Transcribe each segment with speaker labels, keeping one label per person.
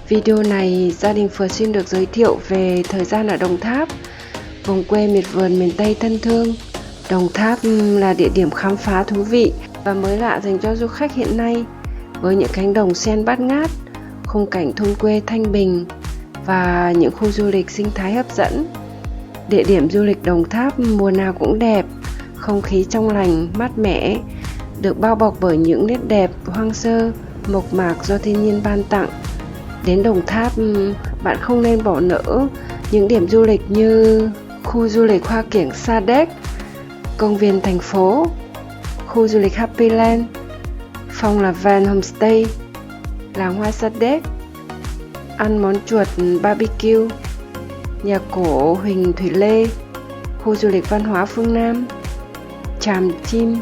Speaker 1: Video này gia đình Phượt xin được giới thiệu về thời gian ở Đồng Tháp, vùng quê miệt vườn miền Tây thân thương. Đồng Tháp là địa điểm khám phá thú vị và mới lạ dành cho du khách hiện nay, với những cánh đồng sen bát ngát, khung cảnh thôn quê thanh bình và những khu du lịch sinh thái hấp dẫn. Địa điểm du lịch Đồng Tháp mùa nào cũng đẹp, không khí trong lành, mát mẻ, được bao bọc bởi những nét đẹp hoang sơ, mộc mạc do thiên nhiên ban tặng. Đến Đồng Tháp, bạn không nên bỏ lỡ những điểm du lịch như khu du lịch Hoa Kiểng Sa Đéc, công viên thành phố, khu du lịch Happy Land, Phong Là Vàng Homestay, làng hoa Sa Đéc, ăn món chuột barbecue, nhà cổ Huỳnh Thủy Lê, khu du lịch văn hóa Phương Nam, Tràm Chim,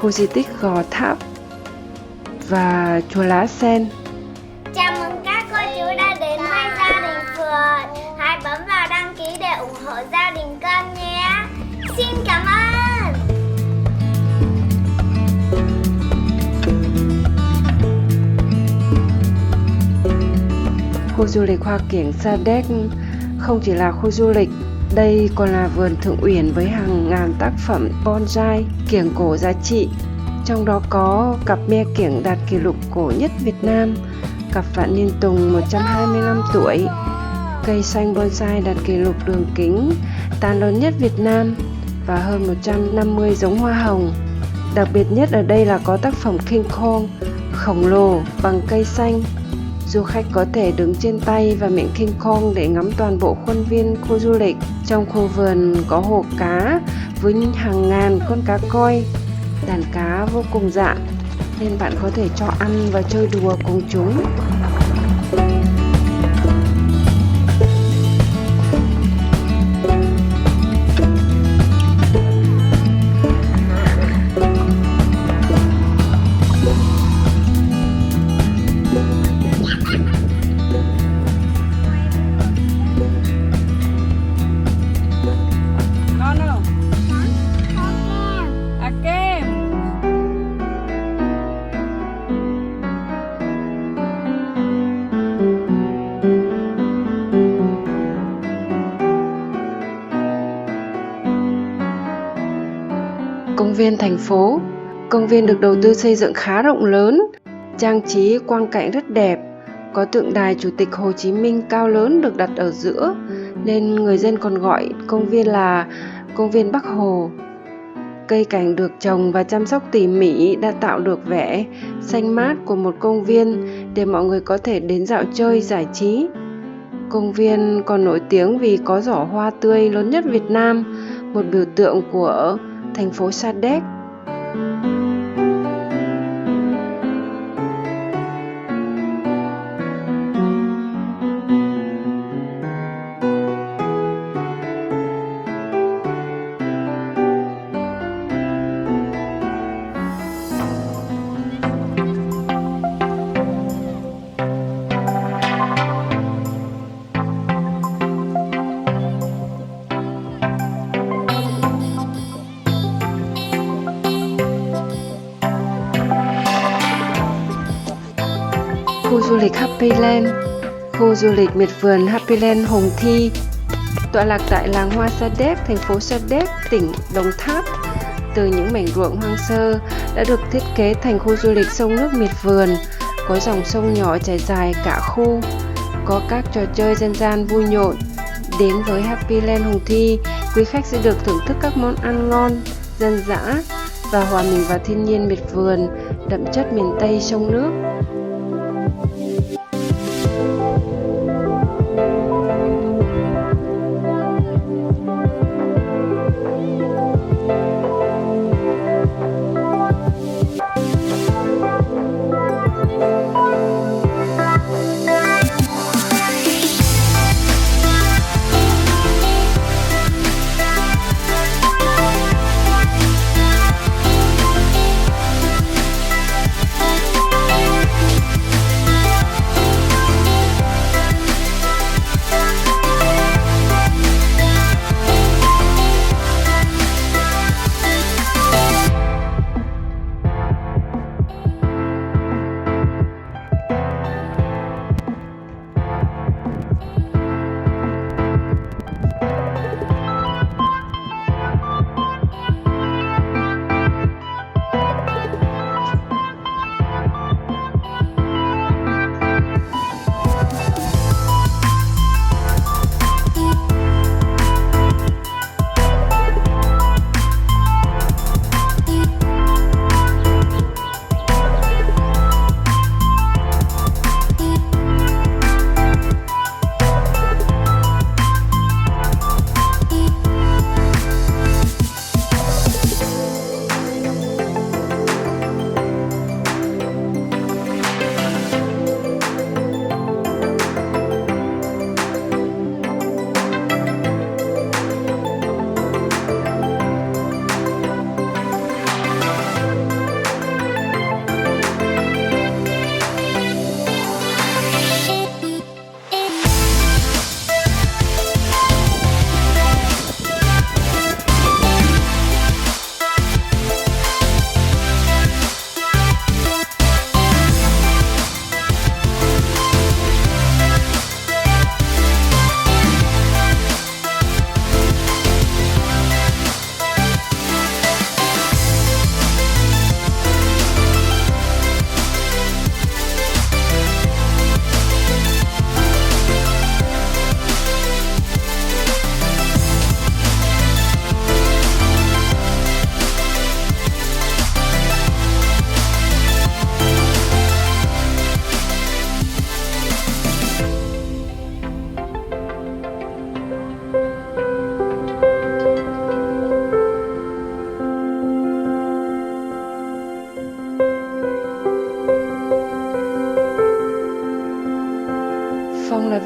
Speaker 1: khu di tích Gò Tháp và chùa Lá Sen.
Speaker 2: Chào mừng các cô chú đã đến với gia đình Phượt. Hãy bấm vào đăng ký để ủng hộ gia đình con nhé. Xin cảm ơn.
Speaker 1: Khu du lịch Hoa Kiểng Sa Đéc không chỉ là khu du lịch, đây còn là vườn thượng uyển với hàng ngàn tác phẩm bonsai kiểng cổ giá trị. Trong đó có cặp me kiểng đạt kỷ lục cổ nhất Việt Nam, cặp vạn niên tùng 125 tuổi, cây xanh bonsai đạt kỷ lục đường kính tán lớn nhất Việt Nam và hơn 150 giống hoa hồng. Đặc biệt nhất ở đây là có tác phẩm King Kong khổng lồ bằng cây xanh. Du khách có thể đứng trên tay và miệng King Kong để ngắm toàn bộ khuôn viên khu du lịch. Trong khu vườn có hồ cá với hàng ngàn con cá koi, đàn cá vô cùng dạ, nên bạn có thể cho ăn và chơi đùa cùng chúng. Công viên thành phố. Công viên được đầu tư xây dựng khá rộng lớn, trang trí quang cảnh rất đẹp, có tượng đài Chủ tịch Hồ Chí Minh cao lớn được đặt ở giữa, nên người dân còn gọi công viên là công viên Bắc Hồ. Cây cảnh được trồng và chăm sóc tỉ mỉ đã tạo được vẻ xanh mát của một công viên để mọi người có thể đến dạo chơi giải trí. Công viên còn nổi tiếng vì có giỏ hoa tươi lớn nhất Việt Nam, một biểu tượng của thành phố Sa Đéc. Khu du lịch Happy Land. Khu du lịch miệt vườn Happy Land Hồng Thi tọa lạc tại làng hoa Sa Đéc, thành phố Sa Đéc, tỉnh Đồng Tháp. Từ những mảnh ruộng hoang sơ đã được thiết kế thành khu du lịch sông nước miệt vườn, có dòng sông nhỏ chảy dài cả khu, có các trò chơi dân gian vui nhộn. Đến với Happy Land Hồng Thi, quý khách sẽ được thưởng thức các món ăn ngon, dân dã và hòa mình vào thiên nhiên miệt vườn đậm chất miền Tây sông nước.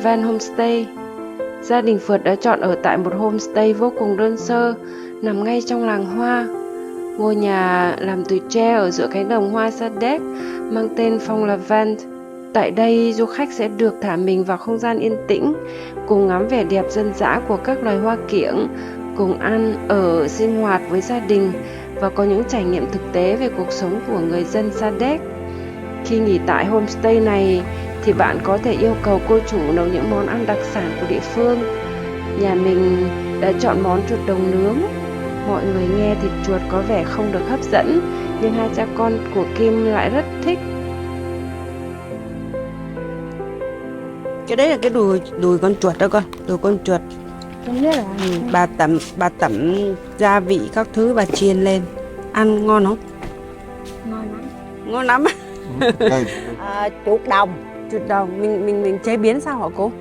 Speaker 1: Van Homestay. Gia đình Phượt đã chọn ở tại một homestay vô cùng đơn sơ, nằm ngay trong làng hoa. Ngôi nhà làm từ tre ở giữa cánh đồng hoa Sa Đéc mang tên Phong Lavand. Tại đây, du khách sẽ được thả mình vào không gian yên tĩnh, cùng ngắm vẻ đẹp dân dã của các loài hoa kiểng, cùng ăn, ở, sinh hoạt với gia đình và có những trải nghiệm thực tế về cuộc sống của người dân Sa Đéc. Khi nghỉ tại homestay này thì bạn có thể yêu cầu cô chủ nấu những món ăn đặc sản của địa phương. Nhà mình đã chọn món chuột đồng nướng. Mọi người nghe thịt chuột có vẻ không được hấp dẫn, nhưng hai cha con của Kim lại rất thích.
Speaker 3: Cái đấy là cái đùi con chuột đó con, đùi con chuột.
Speaker 1: Không biết là
Speaker 3: Bà tẩm gia vị các thứ và chiên lên. Ăn ngon không?
Speaker 2: Ngon lắm.
Speaker 3: Ngon lắm.
Speaker 4: Chuột đồng.
Speaker 3: Chuột đồng mình chế biến sao hả cô?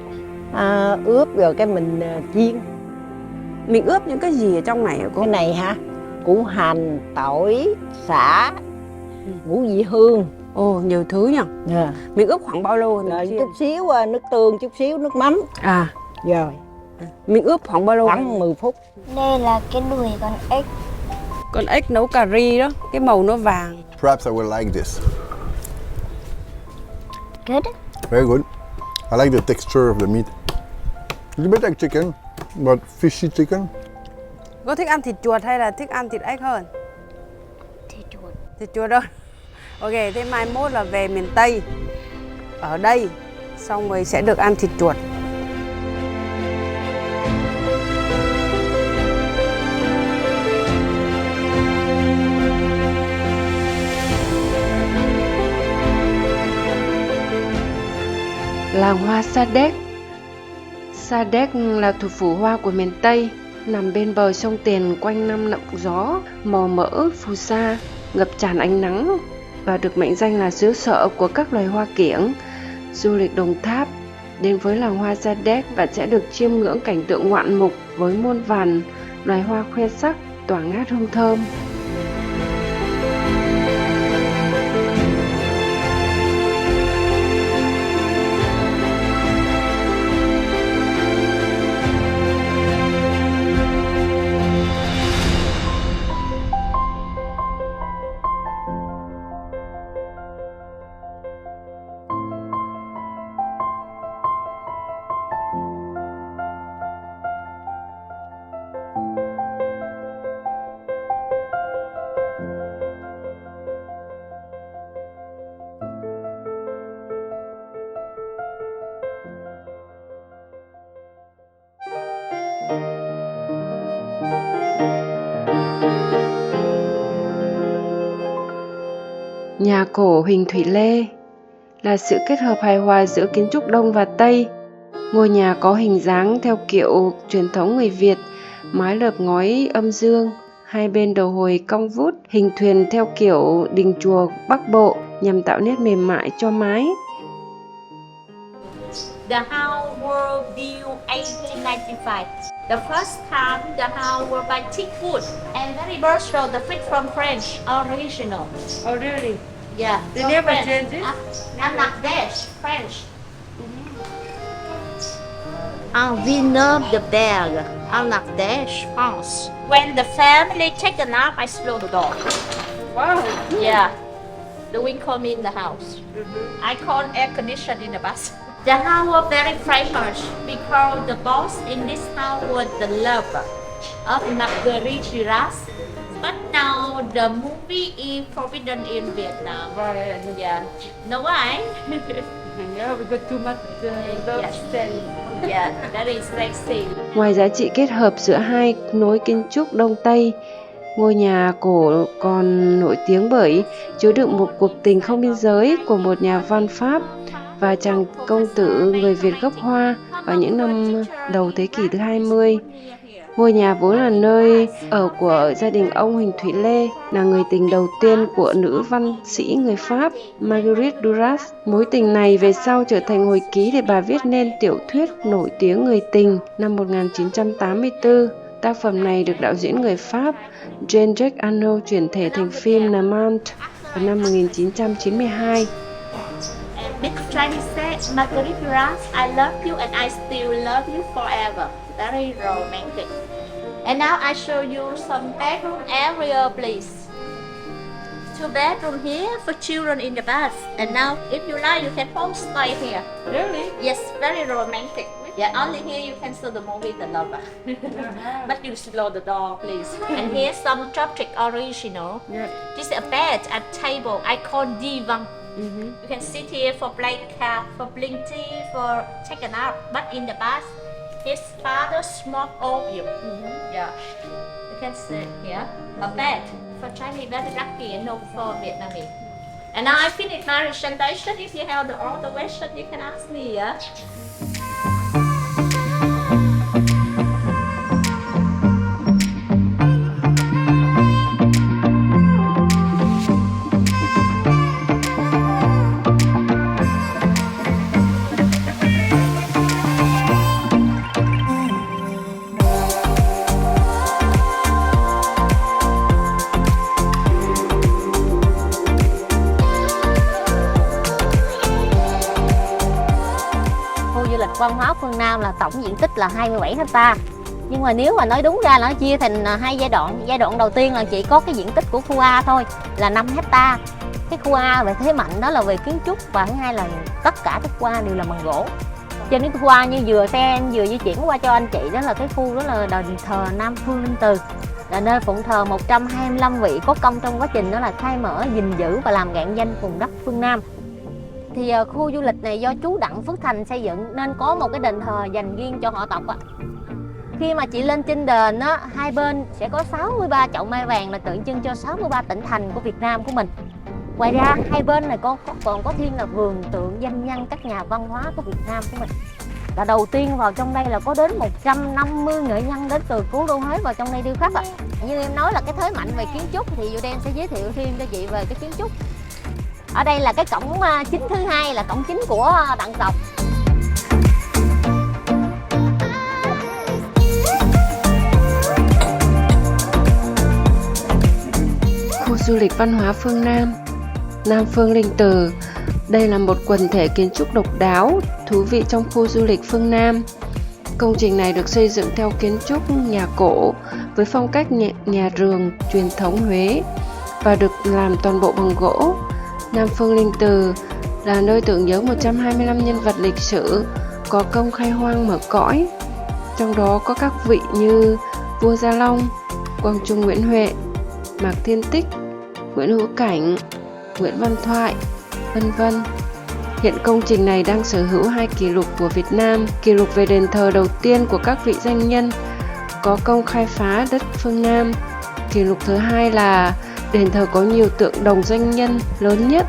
Speaker 4: Ướp rồi cái mình chiên.
Speaker 3: Mình ướp những cái gì ở trong này hả cô?
Speaker 4: Cái này hả? Củ hành, tỏi, sả, ngũ vị hương.
Speaker 3: Ồ, nhiều thứ nhỉ? Mình ướp khoảng bao lâu?
Speaker 4: Rồi chút xíu nước tương, chút xíu nước mắm. Rồi.
Speaker 3: Mình ướp khoảng bao lâu?
Speaker 4: Khoảng 10 phút.
Speaker 2: Đây là cái đùi con ếch.
Speaker 3: Con ếch nấu cà ri đó, cái màu nó vàng.
Speaker 5: Perhaps I will like this.
Speaker 2: Good.
Speaker 5: Very good. I like the texture of the meat. A little bit like chicken, but fishy chicken.
Speaker 3: Có thích ăn thịt chuột hay là thích ăn thịt ếch hơn?
Speaker 2: Thịt chuột.
Speaker 3: Thịt chuột thôi. Ok, thế mai mốt là về miền Tây, ở đây, xong rồi sẽ được ăn thịt chuột.
Speaker 1: Làng hoa Sa Đéc. Sa Đéc là thủ phủ hoa của miền Tây, nằm bên bờ sông Tiền quanh năm lặng gió, màu mỡ, phù sa, ngập tràn ánh nắng và được mệnh danh là xứ sở của các loài hoa kiểng. Du lịch Đồng Tháp đến với làng hoa Sa Đéc và sẽ được chiêm ngưỡng cảnh tượng ngoạn mục với muôn vàn loài hoa khoe sắc tỏa ngát hương thơm. Nhà cổ Huỳnh Thủy Lê là sự kết hợp hài hòa giữa kiến trúc Đông và Tây. Ngôi nhà có hình dáng theo kiểu truyền thống người Việt, mái lợp ngói âm dương, hai bên đầu hồi cong vút, hình thuyền theo kiểu đình chùa Bắc Bộ nhằm tạo nét mềm mại cho mái.
Speaker 6: The house was built 1895. The first time the house was by teak wood and very versatile. The fit from French original.
Speaker 3: Oh really?
Speaker 6: Yeah.
Speaker 3: They
Speaker 6: from
Speaker 3: never
Speaker 6: French.
Speaker 3: change it?
Speaker 6: Bangladesh, French. Villeneuve-de-Berg, Bangladesh, France. When the family taken up, I slow the door.
Speaker 3: Wow.
Speaker 6: Yeah. The wind come in the house. I call air condition in the bus. The house was very famous because the boss in this house was the lover of Marguerite Duras. But now the movie is forbidden in Vietnam. Yeah. Know why?
Speaker 3: Yeah, we got too much
Speaker 6: Yes. Yeah, that is sexy.
Speaker 1: Ngoài giá trị kết hợp giữa hai nối kiến trúc Đông Tây, ngôi nhà cổ còn nổi tiếng bởi chứa đựng một cuộc tình không biên giới của một nhà văn Pháp và chàng công tử người Việt gốc Hoa vào những năm đầu thế kỷ thứ 20. Ngôi nhà vốn là nơi ở của gia đình ông Huỳnh Thủy Lê, là người tình đầu tiên của nữ văn sĩ người Pháp Marguerite Duras. Mối tình này về sau trở thành hồi ký để bà viết nên tiểu thuyết nổi tiếng Người tình năm 1984. Tác phẩm này được đạo diễn người Pháp Jean-Jacques Annaud chuyển thể thành phim Namant vào năm 1992.
Speaker 6: Big Chinese say, Marguerite, I love you and I still love you forever. Very romantic. And now I show you some bedroom area, please. 2 bedroom here for children in the bath. And now, if you like, you can home stay here.
Speaker 3: Really?
Speaker 6: Yes, very romantic. Yeah, only here you can see the movie The Lover. But you close the door, please. And here's some Tropic original.
Speaker 3: Yeah.
Speaker 6: This is a bed and table. I call divan. You can sit here for play card, for blink tea, for take a nap. But in the bath, his father smoked opium. Yeah, you can sit here. A bed for Chinese, very lucky and no for Vietnamese. And now I finished my presentation. If you have all the questions, you can ask me. Yeah.
Speaker 7: Văn hóa phương Nam là tổng diện tích là 27 ha. Nhưng mà nếu mà nói đúng ra nó chia thành 2 giai đoạn. Giai đoạn đầu tiên là chỉ có cái diện tích của khu A thôi là 5 ha. Cái khu A về thế mạnh đó là về kiến trúc, và thứ hai là tất cả các khu A đều là bằng gỗ. Trên cái khu A như vừa di chuyển qua cho anh chị, đó là cái khu đó là đền thờ Nam Phương Linh Từ, là nơi phụng thờ 125 vị có công trong quá trình đó là khai mở, gìn giữ và làm rạng danh vùng đất phương Nam. Thì khu du lịch này do chú Đặng Phước Thành xây dựng nên có một cái đền thờ dành riêng cho họ tộc ạ. Khi mà chị lên trên đền á, hai bên sẽ có 63 chậu mai vàng là tượng trưng cho 63 tỉnh thành của Việt Nam của mình. Ngoài ra hai bên này còn có thêm là vườn tượng danh nhân các nhà văn hóa của Việt Nam của mình. Là đầu tiên vào trong đây là có đến 150 nghệ nhân đến từ cố đô Huế vào trong đây điêu khắc ạ. Như em nói là cái thế mạnh về kiến trúc thì Vũ Đen sẽ giới thiệu thêm cho chị về cái kiến trúc. Ở đây là cái cổng chính thứ hai, là cổng chính của Đặng tộc.
Speaker 1: Khu du lịch văn hóa phương Nam, Nam Phương Linh Từ. Đây là một quần thể kiến trúc độc đáo, thú vị trong khu du lịch phương Nam. Công trình này được xây dựng theo kiến trúc nhà cổ với phong cách nhà rường truyền thống Huế và được làm toàn bộ bằng gỗ. Nam Phương Linh Từ là nơi tưởng nhớ 125 nhân vật lịch sử có công khai hoang mở cõi, trong đó có các vị như vua Gia Long, Quang Trung Nguyễn Huệ, Mạc Thiên Tích, Nguyễn Hữu Cảnh, Nguyễn Văn Thoại, vân vân. Hiện công trình này đang sở hữu 2 kỷ lục của Việt Nam: kỷ lục về đền thờ đầu tiên của các vị danh nhân có công khai phá đất phương Nam. Kỷ lục thứ hai là đền thờ có nhiều tượng đồng danh nhân lớn nhất.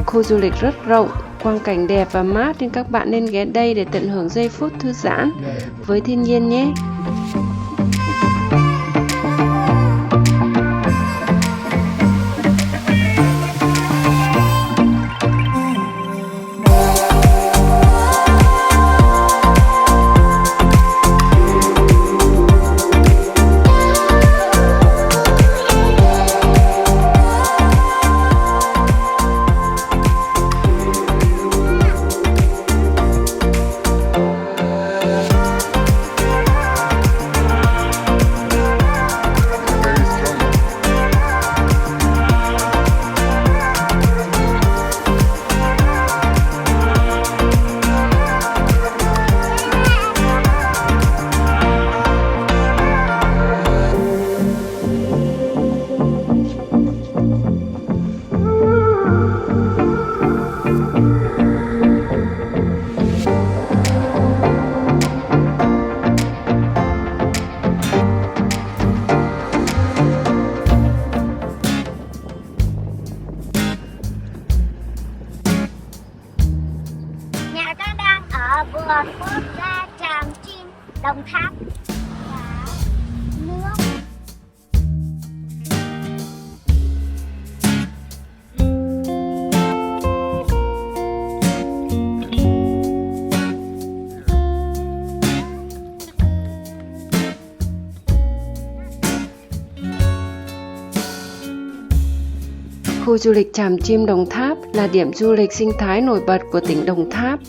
Speaker 1: Khu du lịch rất rộng, quang cảnh đẹp và mát nên các bạn nên ghé đây để tận hưởng giây phút thư giãn với thiên nhiên nhé. Khu du lịch Tràm Chim Đồng Tháp là điểm du lịch sinh thái nổi bật của tỉnh Đồng Tháp.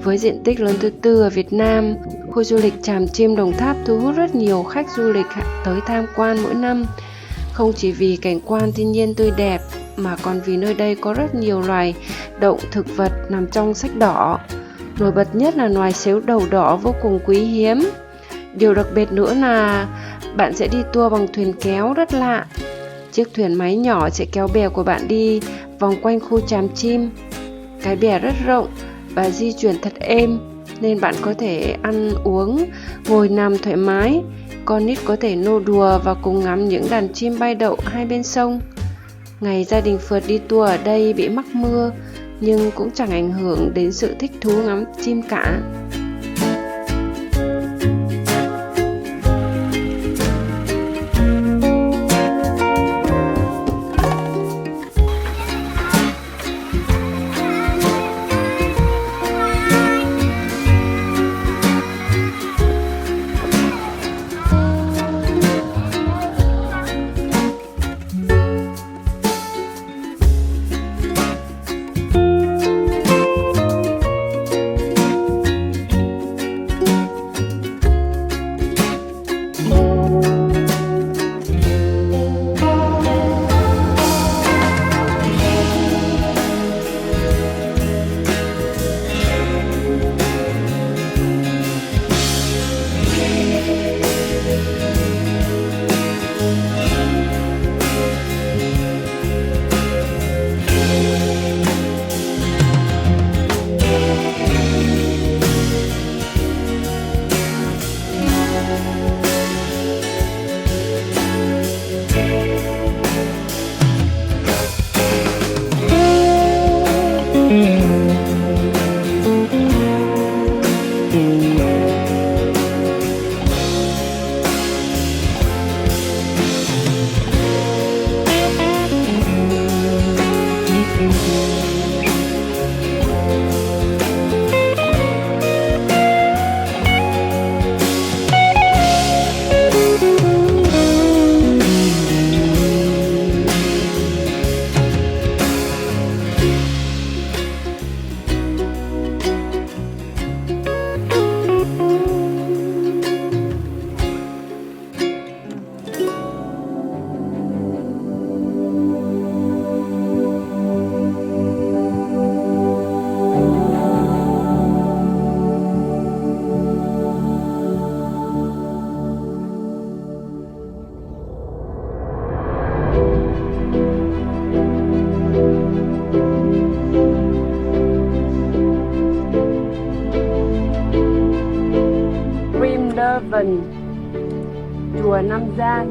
Speaker 1: Với diện tích lớn thứ tư ở Việt Nam, khu du lịch Tràm Chim Đồng Tháp thu hút rất nhiều khách du lịch tới tham quan mỗi năm. Không chỉ vì cảnh quan thiên nhiên tươi đẹp, mà còn vì nơi đây có rất nhiều loài động thực vật nằm trong sách đỏ. Nổi bật nhất là loài sếu đầu đỏ vô cùng quý hiếm. Điều đặc biệt nữa là bạn sẽ đi tour bằng thuyền kéo rất lạ. Chiếc thuyền máy nhỏ sẽ kéo bè của bạn đi vòng quanh khu Tràm Chim. Cái bè rất rộng và di chuyển thật êm, nên bạn có thể ăn uống, ngồi nằm thoải mái. Con nít có thể nô đùa và cùng ngắm những đàn chim bay đậu hai bên sông. Ngày gia đình phượt đi tour ở đây bị mắc mưa, nhưng cũng chẳng ảnh hưởng đến sự thích thú ngắm chim cả. Chùa Nam Gian.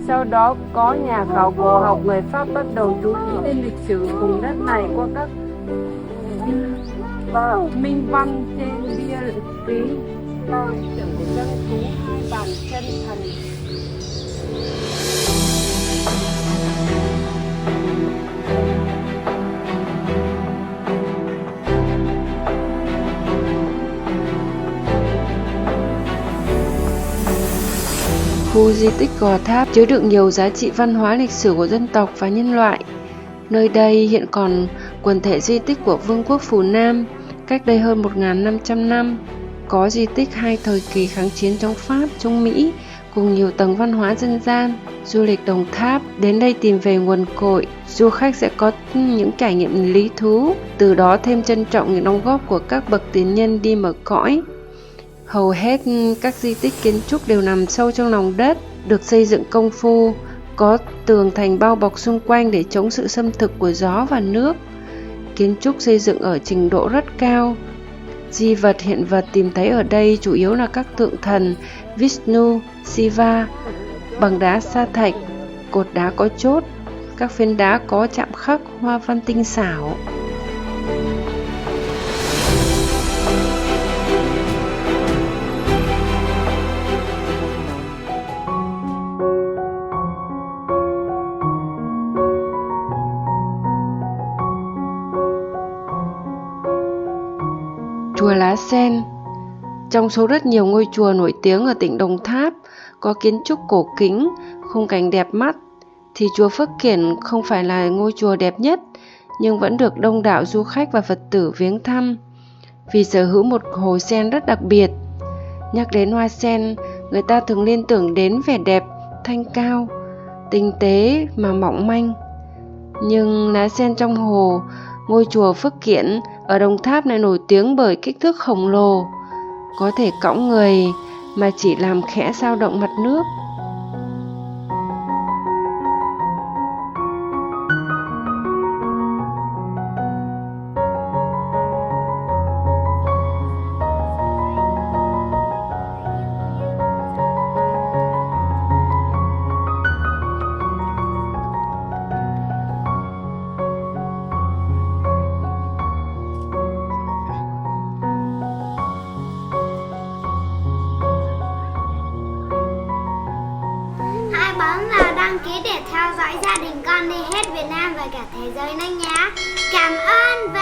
Speaker 1: Sau đó có nhà khảo cổ học người Pháp bắt đầu chú ý đến lịch sử vùng đất này qua các minh văn trên bia ký tượng dân thú hai bàn chân thần. Khu di tích Gò Tháp chứa đựng nhiều giá trị văn hóa lịch sử của dân tộc và nhân loại. Nơi đây hiện còn quần thể di tích của Vương quốc Phù Nam cách đây hơn 1.500 năm. Có di tích hai thời kỳ kháng chiến chống Pháp, chống Mỹ cùng nhiều tầng văn hóa dân gian. Du lịch Đồng Tháp đến đây tìm về nguồn cội, du khách sẽ có những trải nghiệm lý thú, từ đó thêm trân trọng những đóng góp của các bậc tiền nhân đi mở cõi. Hầu hết các di tích kiến trúc đều nằm sâu trong lòng đất, được xây dựng công phu, có tường thành bao bọc xung quanh để chống sự xâm thực của gió và nước. Kiến trúc xây dựng ở trình độ rất cao. Di vật hiện vật tìm thấy ở đây chủ yếu là các tượng thần Vishnu, Shiva, bằng đá sa thạch, cột đá có chốt, các phiến đá có chạm khắc hoa văn tinh xảo. Chùa Lá Sen. Trong số rất nhiều ngôi chùa nổi tiếng ở tỉnh Đồng Tháp, có kiến trúc cổ kính, khung cảnh đẹp mắt, thì chùa Phước Kiển không phải là ngôi chùa đẹp nhất, nhưng vẫn được đông đảo du khách và Phật tử viếng thăm vì sở hữu một hồ sen rất đặc biệt. Nhắc đến hoa sen, người ta thường liên tưởng đến vẻ đẹp, thanh cao, tinh tế mà mỏng manh. Nhưng lá sen trong hồ, ngôi chùa Phước Kiển ở Đồng Tháp lại nổi tiếng bởi kích thước khổng lồ, có thể cõng người mà chỉ làm khẽ dao động mặt nước.
Speaker 2: Hãy bấm vào đăng ký để theo dõi gia đình con đi hết Việt Nam và cả thế giới nữa nhé. Cảm ơn